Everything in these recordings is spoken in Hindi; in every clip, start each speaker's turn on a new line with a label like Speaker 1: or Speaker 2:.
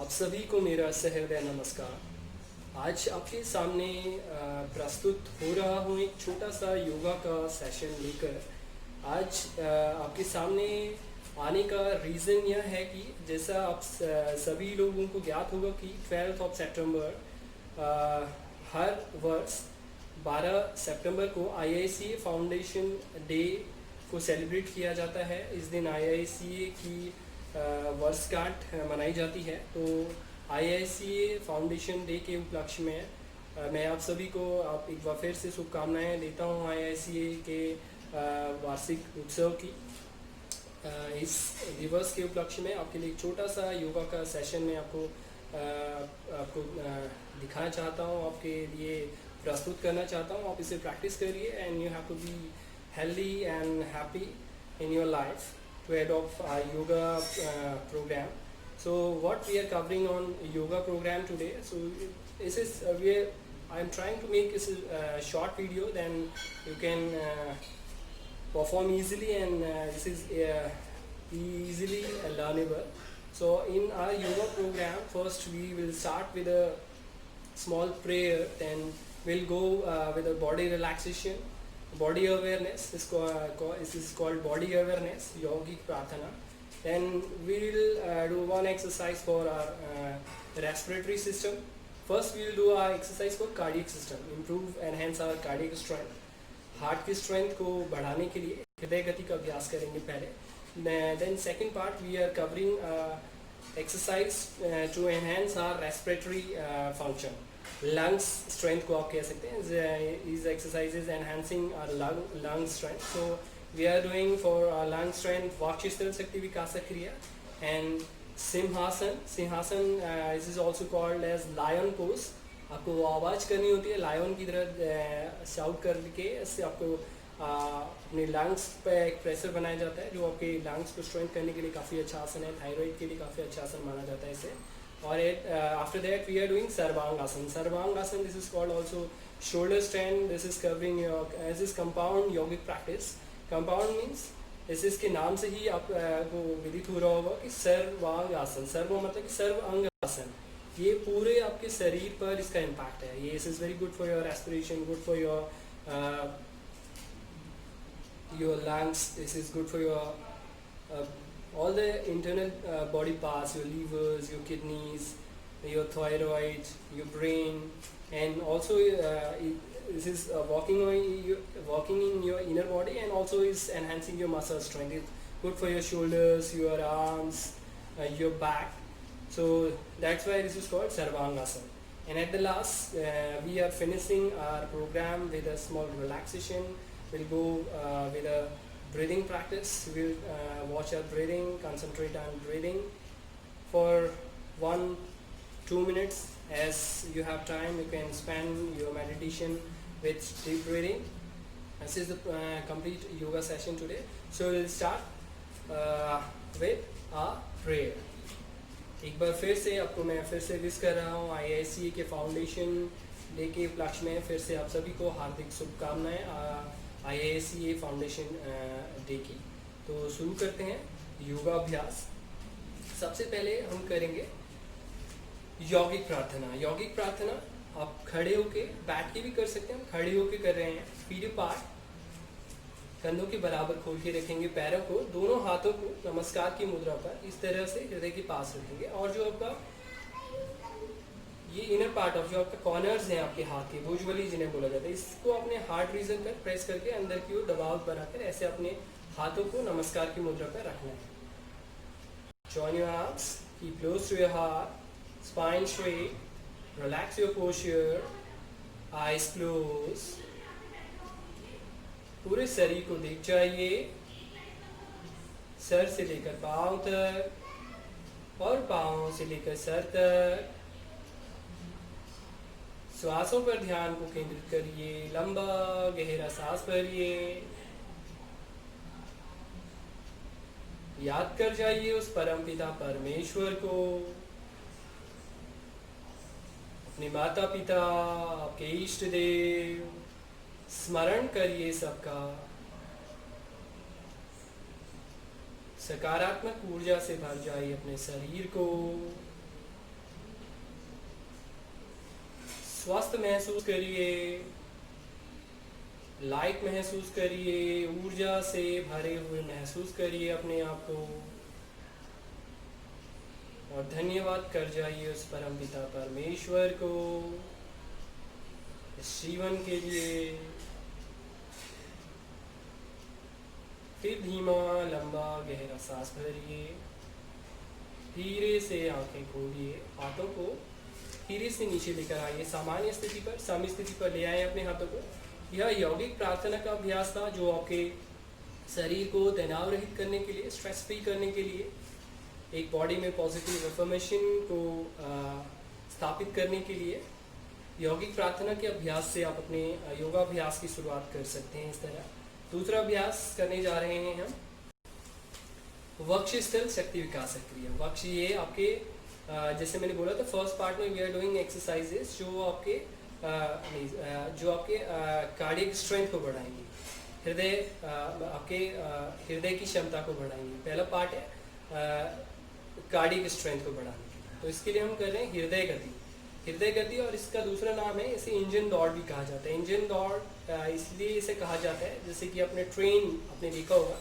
Speaker 1: आप सभी को मेरा सहृदय नमस्कार। आज आपके सामने प्रस्तुत हो रहा हूँ एक छोटा सा योगा का सेशन लेकर। आज आपके सामने आने का रीज़न यह है कि जैसा आप सभी लोगों को ज्ञात होगा कि 12 सितंबर हर वर्ष 12 सितंबर को IICA फाउंडेशन डे को सेलिब्रेट किया जाता है। इस दिन IICA की वर्षगांठ मनाई जाती है। तो IICA फाउंडेशन डे के उपलक्ष्य में मैं आप सभी को आप एक बार फिर से शुभकामनाएं देता हूं IICA के वार्षिक उत्सव की। इस दिवस के उपलक्ष्य में आपके लिए एक छोटा सा योगा का सेशन में आपको दिखाना चाहता हूं, आपके लिए प्रस्तुत करना चाहता हूं। आप इसे प्रैक्टिस करिए and you have to be healthy and happy in your life to adopt a yoga program. So what we are covering on yoga program today, so this is I am trying to make this a short video, then you can perform easily, and this is easily learnable. So in our yoga program, first we will start with a small prayer, then we'll go with a body relaxation, body awareness. This is called body awareness, yogic prarthana. Then we will do one exercise for our respiratory system. First we will do our exercise for cardiac system, improve enhance our cardiac strength. Heart की स्ट्रेंथ को बढ़ाने के लिए हृदय गति का अभ्यास करेंगे पहले। Then second part we are covering exercise to enhance our respiratory function. Lungs strength को आप कह सकते हैं। Is exercises enhancing our lung strength. So we are doing for lung strength वाक्चिस्तर शक्ति विकास क्रिया and simhasana. This is also called as lion pose. आपको आवाज़ करनी होती है लायन की तरह शाउट करके, इससे आपको अपने लंग्स पे एक प्रेशर बनाया जाता है जो आपके लंग्स को स्ट्रेंथ करने के लिए काफ़ी अच्छा आसन है। थायराइड के लिए काफ़ी अच्छा आसन माना जाता है इसे। Or after that we are doing Sarvangasana. This is called also shoulder stand. This is covering your this is compound yogic practice. Compound means इसके नाम से ही आपको विदित हो रहा होगा कि सर्वांगासन। सर्व मतलब कि सर्व अंग आसन। ये पूरे आपके शरीर पर इसका इम्पैक्ट है। ये this is very good for your respiration, good for your lungs, this is good for your all the internal body parts, your livers, your kidneys, your thyroid, your brain, and also this is walking in your inner body, and also is enhancing your muscle strength. It's good for your shoulders, your arms, your back. So that's why this is called Sarvangasana. And at the last we are finishing our program with a small relaxation. We'll go with a breathing practice. We'll watch our breathing, concentrate on breathing for 1-2 minutes. As you have time, you can spend your meditation with deep breathing. This is the complete yoga session today. So we'll start with a prayer. एक बार फिर से आपको मैं फिर से विश कर रहा हूँ IICA के फाउंडेशन डे के उपलक्ष्य में फिर से आप सभी को हार्दिक शुभकामनाएं IICA फाउंडेशन डे की। तो शुरू करते हैं योगा अभ्यास। सबसे पहले हम करेंगे यौगिक प्रार्थना। यौगिक प्रार्थना आप खड़े होके, बैठ के भी कर सकते हैं, हम खड़े होके कर रहे हैं। फीट अपार्ट, कंधों के बराबर खोल के रखेंगे पैरों को, दोनों हाथों को नमस्कार की मुद्रा पर इस तरह से हृदय के पास रखेंगे। और जो आपका ये इनर पार्ट ऑफ जो आपका कॉर्नर्स हैं आपके हाथ के, भुजबली जिन्हें बोला जाता है, इसको अपने हार्ट रीजन पर प्रेस करके अंदर की ओर दबाव बनाकर ऐसे अपने हाथों को नमस्कार की मुद्रा पर रखना है। Join your arms, keep close to your heart, spine straight, relax your posture, eyes close. पूरे शरीर को देख जाइए, सर से लेकर पांव तक और पांव से लेकर सर तक। श्वासों पर ध्यान को केंद्रित करिए, लंबा गहरा सांस भरिए। याद कर जाइए उस परमपिता परमेश्वर को, अपने माता पिता, आपके इष्ट देव, स्मरण करिए सबका। सकारात्मक ऊर्जा से भर जाइए अपने शरीर को। स्वस्थ महसूस करिए, लाइट महसूस करिए, ऊर्जा से भरे हुए महसूस करिए अपने आप को, और धन्यवाद कर जाइए उस परम पिता परमेश्वर को इस जीवन के लिए। फिर धीमा लंबा गहरा सांस भरिए, धीरे से आंखें खोलिए, हाथों को धीरे से नीचे लेकर आइए, सामान्य स्थिति पर, साम्य स्थिति पर ले आए अपने हाथों को। यह यौगिक प्रार्थना का अभ्यास था जो आपके शरीर को तनाव रहित करने के लिए, स्ट्रेस फ्री करने के लिए, एक बॉडी में पॉजिटिव इन्फॉर्मेशन को स्थापित करने के लिए यौगिक प्रार्थना के अभ्यास से आप अपने योगाभ्यास की शुरुआत कर सकते हैं। इस तरह दूसरा अभ्यास करने जा रहे हैं हम वक्ष स्थल शक्ति विकास क्रिया। वक्ष ये आपके जैसे मैंने बोला था फर्स्ट पार्ट में वी आर डूइंग एक्सरसाइजेस जो आपके कार्डियक स्ट्रेंथ को बढ़ाएंगे, आपके हृदय की क्षमता को बढ़ाएंगे। पहला पार्ट है कार्डियक स्ट्रेंथ को बढ़ाने के लिए, तो इसके लिए हम कर रहे हैं हृदय गति, और इसका दूसरा नाम है, इसे इंजन दौड़ भी कहा जाता है। इंजन दौड़ इसलिए इसे कहा जाता है जैसे कि आपने देखा होगा,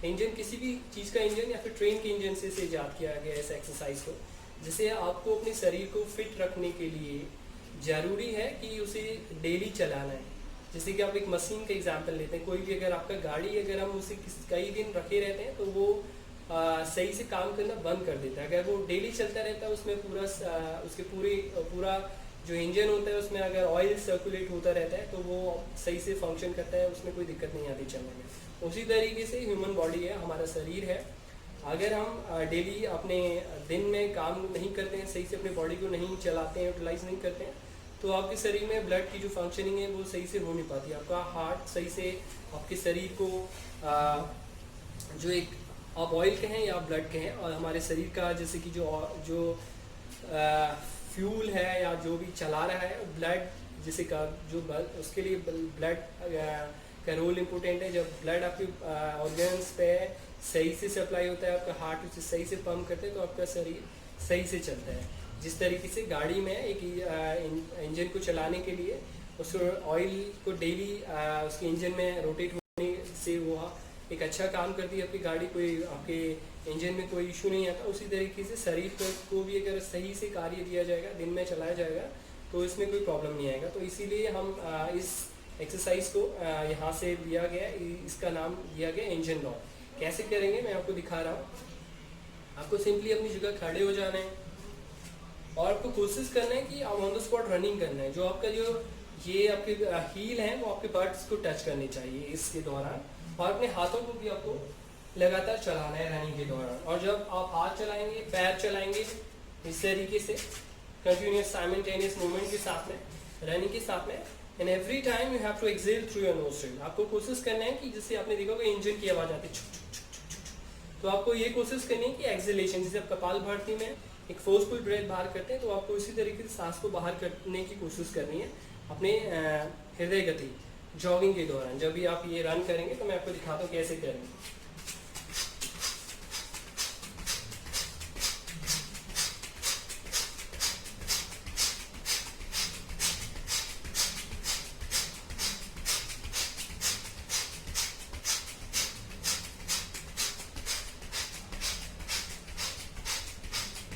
Speaker 1: इंजन किसी भी चीज़ का इंजन या फिर ट्रेन के इंजन से इसे ईजाद किया गया इस एक्सरसाइज को, जिसे आपको अपने शरीर को फिट रखने के लिए ज़रूरी है कि उसे डेली चलाना है। जैसे कि आप एक मशीन का एग्जांपल लेते हैं, कोई भी अगर आपका गाड़ी अगर हम उसे कई दिन रखे रहते हैं तो वो सही से काम करना बंद कर देता है। अगर वो डेली चलता रहता है उसमें पूरा जो इंजन होता है उसमें अगर ऑयल सर्कुलेट होता रहता है तो वो सही से फंक्शन करता है, उसमें कोई दिक्कत नहीं आती चलने में। उसी तरीके से ह्यूमन बॉडी है, हमारा शरीर है, अगर हम डेली अपने दिन में काम नहीं करते हैं, सही से अपने बॉडी को नहीं चलाते हैं, यूटिलाइज नहीं करते हैं, तो आपके शरीर में ब्लड की जो फंक्शनिंग है वो सही से हो नहीं पाती। आपका हार्ट सही से आपके शरीर को जो एक आप ऑयल कहें या ब्लड कहें, और हमारे शरीर का जैसे कि जो फ्यूल है या जो भी चला रहा है ब्लड, जैसे का जो उसके लिए ब्लड का रोल इम्पोर्टेंट है। जब ब्लड आपके ऑर्गन्स पे सही से सप्लाई होता है, आपका हार्ट उसे सही से पंप करते हैं तो आपका शरीर सही से चलता है। जिस तरीके से गाड़ी में एक इंजन को चलाने के लिए उस ऑयल को डेली उसके इंजन में रोटेट होने से वो एक अच्छा काम करती है आपकी गाड़ी, कोई आपके इंजन में कोई इशू नहीं आता। उसी तरीके से शरीर को भी अगर सही से कार्य दिया जाएगा, दिन में चलाया जाएगा, तो इसमें कोई प्रॉब्लम नहीं आएगा। तो इसीलिए हम इस एक्सरसाइज को यहाँ से लिया गया, इसका नाम दिया गया इंजन दौड़। कैसे करेंगे मैं आपको दिखा रहा हूँ। आपको सिंपली अपनी जगह खड़े हो जाना है और आपको कोशिश करना है कि आप ऑन द स्पॉट रनिंग करना है। जो आपका ये आपके हील है वो आपके बट्स को टच करने चाहिए इसके दौरान, और अपने हाथों को भी आपको लगातार चलाना है रनिंग के दौरान। और जब आप हाथ चलाएंगे, पैर चलाएंगे इस तरीके से कंटिन्यूस साइमल्टेनियस मूवमेंट के साथ में, रनिंग के साथ में, and every time you have to exhale through your nostril. आपको कोशिश करना है कि जैसे आपने देखा होगा इंजन की आवाज आती है छुक छुक छुक छुक छुक, तो आपको ये कोशिश करनी है कि एक्सेलेशन, जैसे आप कपालभाति में एक फोर्सफुल ब्रेथ बाहर करते हैं, तो आपको इसी तरीके से सांस को बाहर करने की कोशिश करनी है अपने हृदय गति जॉगिंग के दौरान। जब भी आप ये रन करेंगे तो मैं आपको दिखाता हूँ कैसे करेंगे।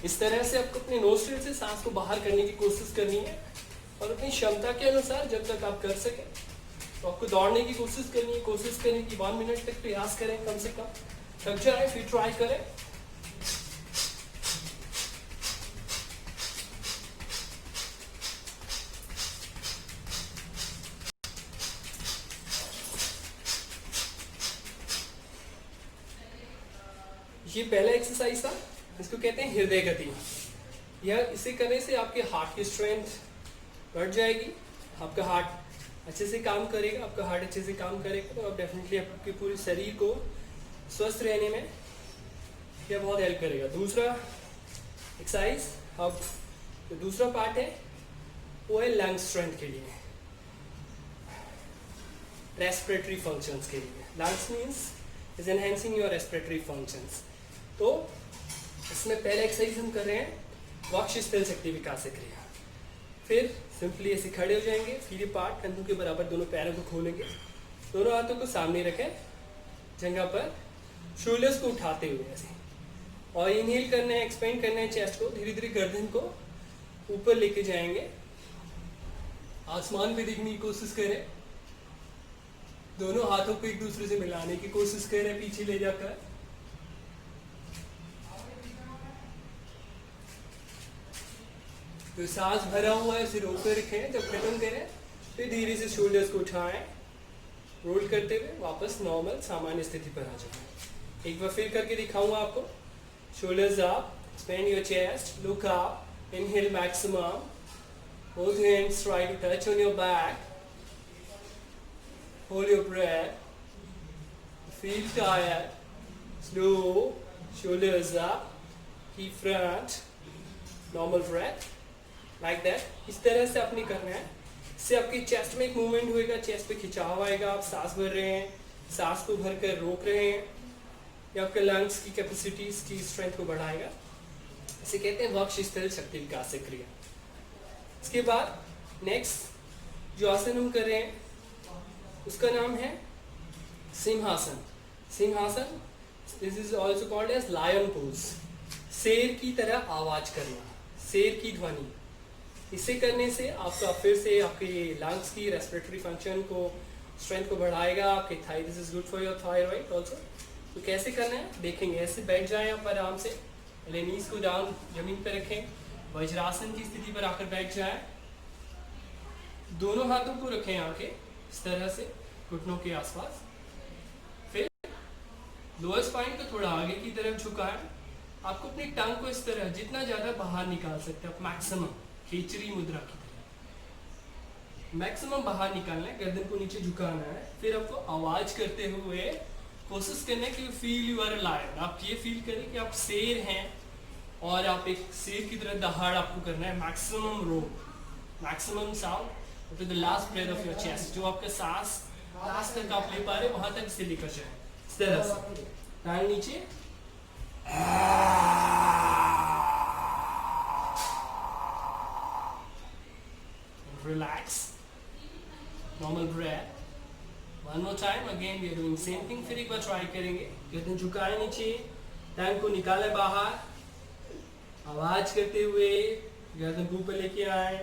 Speaker 1: इस तरह से आपको अपने नोस्ट्रिल से सांस को बाहर करने की कोशिश करनी है, और अपनी क्षमता के अनुसार जब तक आप कर सकें तो आपको दौड़ने की कोशिश करनी है। कोशिश करें कि 1 मिनट तक प्रयास करें, कम से कम थक जाए फिर ट्राई करें। ये पहला एक्सरसाइज था, इसको कहते हैं हृदय गति। यह इसे करने से आपके हार्ट की स्ट्रेंथ बढ़ जाएगी, आपका हार्ट अच्छे से काम करेगा। आपका हार्ट अच्छे से काम करेगा तो आप डेफिनेटली आपके पूरे शरीर को स्वस्थ रहने में यह बहुत हेल्प करेगा। दूसरा एक्सरसाइज, अब जो दूसरा पार्ट है वो है लंग स्ट्रेंथ के लिए, रेस्पिरेटरी फंक्शंस के लिए। Lungs means is enhancing your respiratory functions. तो इसमें पहले एक्सरसाइज हम कर रहे हैं वक्ष स्थल शक्ति विकास क्रिया। फिर सिंपली ऐसे खड़े हो जाएंगे, फीट अपार्ट, कंधों के बराबर दोनों पैरों को खोलेंगे, दोनों हाथों को सामने रखें जगह पर, शोल्डर्स को उठाते हुए ऐसे, और इनहेल करना है, एक्सपेंड करना है चेस्ट को, धीरे धीरे गर्दन को ऊपर लेके जाएंगे, आसमान पे देखने की कोशिश करें, दोनों हाथों को एक दूसरे से मिलाने की कोशिश करें पीछे ले जाकर, तो सांस भरा हुआ है उसे रोके रखें, जब खत्म करें फिर धीरे से शोल्डर्स को उठाएं, रोल करते हुए वापस नॉर्मल सामान्य स्थिति पर आ जाएं। एक बार फिर करके दिखाऊंगा आपको। Shoulders up, expand your chest, look up, inhale maximum, both hands try to touch on your back, hold your breath, feel tired, slow, shoulders up, keep front, normal breath, like that। इस तरह से आपने करना है, इससे आपकी चेस्ट में एक मूवमेंट होएगा, चेस्ट पे खिंचाव आएगा, आप सांस भर रहे हैं, सांस को भर कर रोक रहे हैं, ये आपके लंग्स की कैपेसिटीज की स्ट्रेंथ को बढ़ाएगा। इसे कहते हैं वक्षस्थल शक्ति विकास से क्रिया। इसके बाद नेक्स्ट जो आसन हम कर रहे हैं उसका नाम है सिंहासन। सिंहासन, this is also called as lion pose. शेर की तरह आवाज करना, शेर की ध्वनि। इसे करने से आपका फिर से आपके लंग्स की रेस्पिरेटरी फंक्शन को, स्ट्रेंथ को बढ़ाएगा, आपके thigh, this is good for your thyroid also. तो कैसे करना है देखेंगे। ऐसे बैठ जाएं आप आराम से, नीज को डाउन जमीन पर रखें, वज्रासन की स्थिति पर आकर बैठ जाएं, दोनों हाथों को रखें आके इस तरह से घुटनों के आसपास, फिर लोअर स्पाइन को थोड़ा आगे की तरफ झुकाएं। आपको अपनी टंग को इस तरह जितना ज्यादा बाहर निकाल सकते हैं आप, मैक्सिमम खेचरी मुद्रा की तरह मैक्सिमम बाहर निकालना है, गर्दन को नीचे झुकाना है। फिर आपको आवाज करते हुए कोशिश करना है कि feel you are a lion. आप ये फील करें कि आप शेर हैं और आप एक शेर की तरह दहाड़ आपको करना है। Maximum roar, maximum sound to the last breath of your chest. जो आपका सांस लास्ट तक आप ले पा रहे वहां तक इसे लेकर जाए इस तरह से, टांग नीचे, relax, normal breath, one more time, again we are doing same thing। फिर एक बार ट्राई करेंगे, गर्दन झुकाए नीचे, टंग को निकाले बाहर, आवाज करते हुए गर्दन को ऊपर लेके आए,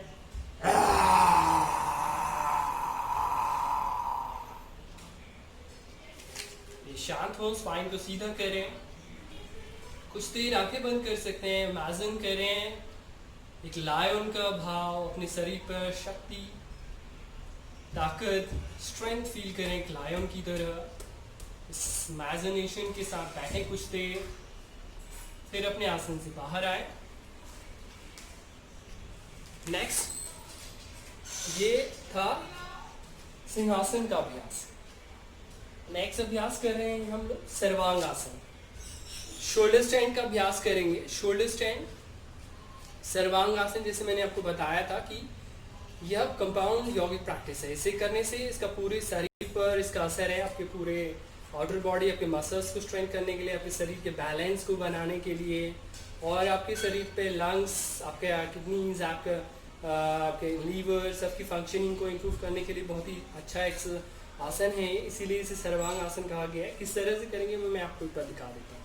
Speaker 1: ये शांत हो, स्पाइन को सीधा करें, कुछ देर आंखें बंद कर सकते हैं, इमेजिन करें एक लायन का भाव, अपने शरीर पर शक्ति, ताकत, स्ट्रेंथ फील करें एक लायन की तरह। इस इमेजिनेशन के साथ बैठे कुछ देर, फिर अपने आसन से बाहर आए। नेक्स्ट ये था सिंहासन का अभ्यास। नेक्स्ट अभ्यास कर रहे हैं हम लोग सर्वांग आसन। शोल्डर स्टैंड का अभ्यास करेंगे। शोल्डर स्टैंड, सर्वांग आसन, जैसे मैंने आपको बताया था कि यह कंपाउंड यौगिक प्रैक्टिस है। इसे करने से इसका पूरे शरीर पर इसका असर है, आपके पूरे आउटर बॉडी, आपके मसल्स को स्ट्रेंथ करने के लिए, आपके शरीर के बैलेंस को बनाने के लिए, और आपके शरीर पे लंग्स, आपके किडनीज, आपके लीवर, सबकी फंक्शनिंग को इम्प्रूव करने के लिए बहुत ही अच्छा एक आसन है। इसीलिए इसे सर्वांग आसन कहा गया है। किस तरह से करेंगे वो मैं आपको ऊपर दिखा देता हूँ।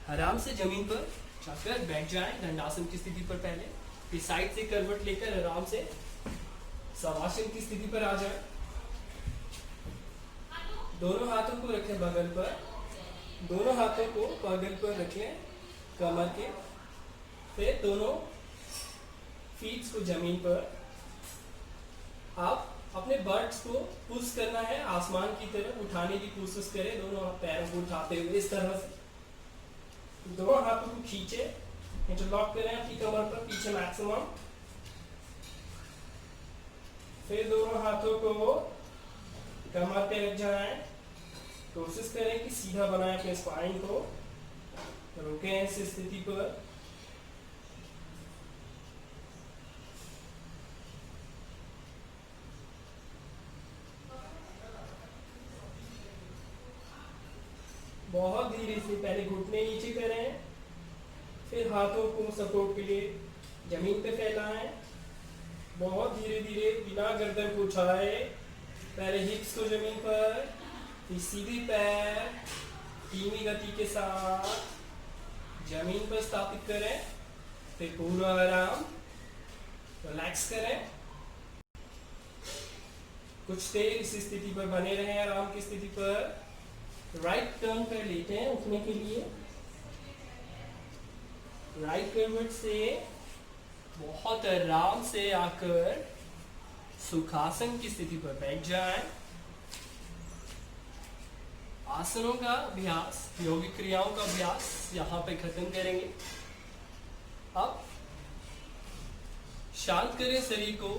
Speaker 1: आराम से जमीन पर जाकर बैठ जाएं, दंडासन की स्थिति पर पहले, फिर साइड से करवट लेकर आराम से शवासन की स्थिति पर आ जाएं। दोनों हाथों को रखें बगल पर, दोनों हाथों को बगल पर रख लें कमर के, फिर दोनों फीट्स को जमीन पर, आप अपने बर्ड्स को पुश करना है, आसमान की तरफ उठाने की कोशिश करें, दोनों पैरों को उठाते हुए इस तरह से। दोनों हाथों को खींचे, इंटरलॉक करें आपकी कमर पर पीछे मैक्सिमम, फिर दोनों हाथों को कमर पे रख जाएं, कोशिश करें कि सीधा बनाएं अपने स्पाइन को, रुकें इस स्थिति पर। बहुत धीरे से पहले घुटने नीचे करें, फिर हाथों को सपोर्ट के लिए जमीन पे फैलाएं, बहुत धीरे धीरे बिना गर्दन को उठाए, पहले हिप्स को जमीन पर, फिर सीधी पैर धीमी गति के साथ जमीन पर स्थापित करें, फिर पूरा आराम रिलैक्स करें। कुछ देर इस स्थिति पर बने रहें, आराम की स्थिति पर। राइट टर्न पर लेटे हैं उठने के लिए, राइट करवट से बहुत आराम से आकर सुखासन की स्थिति पर बैठ जाएं। आसनों का अभ्यास, योगिक क्रियाओं का अभ्यास यहाँ पे खत्म करेंगे। अब शांत करें शरीर को,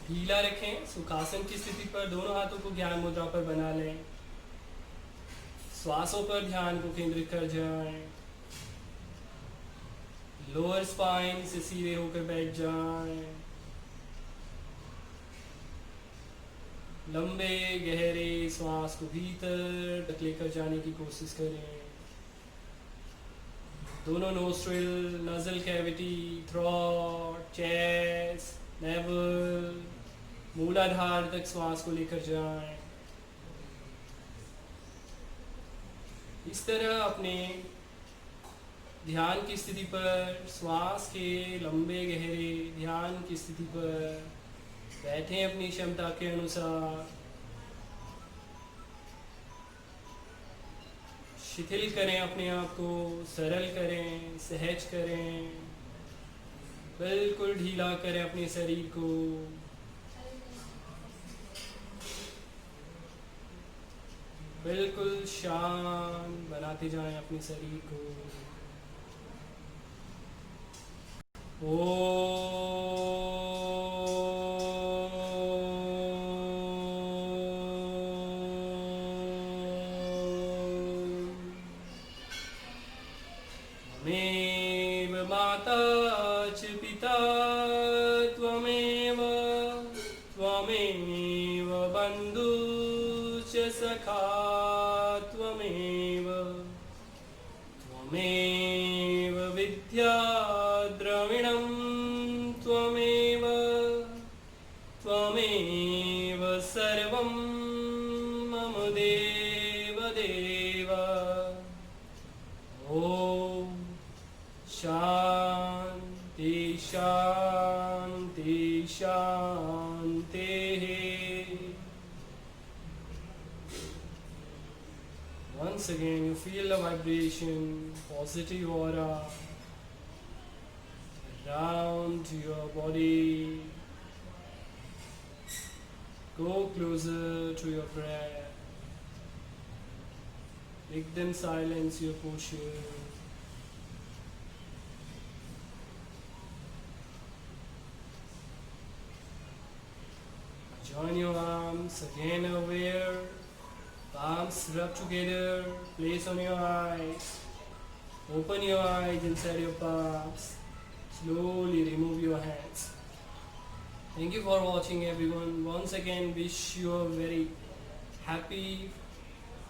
Speaker 1: ढीला रखें। सुखासन की स्थिति पर दोनों हाथों को ज्ञान मुद्रा पर बना लें। श्वासों पर ध्यान को केंद्रित कर जाएं। लोअर स्पाइन से सीधे होकर बैठ जाएं। लंबे गहरे श्वास को भीतर तक लेकर जाने की कोशिश करें। दोनों nostril, nasal cavity, throat, chest, naval, मूलाधार तक श्वास को लेकर जाएं। इस तरह अपने ध्यान की स्थिति पर, श्वास के लंबे गहरे ध्यान की स्थिति पर बैठें अपनी क्षमता के अनुसार। शिथिल करें अपने आप को, सरल करें, सहज करें, बिल्कुल ढीला करें अपने शरीर को। बिल्कुल शांत बनाते जाएं अपने शरीर को। त्वमेव माता च पिता त्वमेव, त्वमेव बन्धु च सखा त्वमेव, त्वमेव विद्या द्रविणं त्वमेव, त्वमेव सर्वं मम देव देव। ॐ शान्ति शान्ति शान्तिः। Once again, you feel the vibration, positive aura around your body. Go closer to your breath. Make them silence your posture. Join your arms again aware. Palms rub together. Place on your eyes. Open your eyes inside your palms. Slowly remove your hands. Thank you for watching, everyone. Once again, wish you a very happy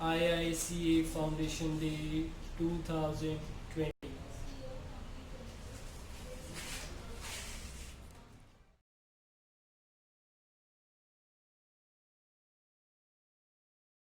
Speaker 1: IICA Foundation Day 2000.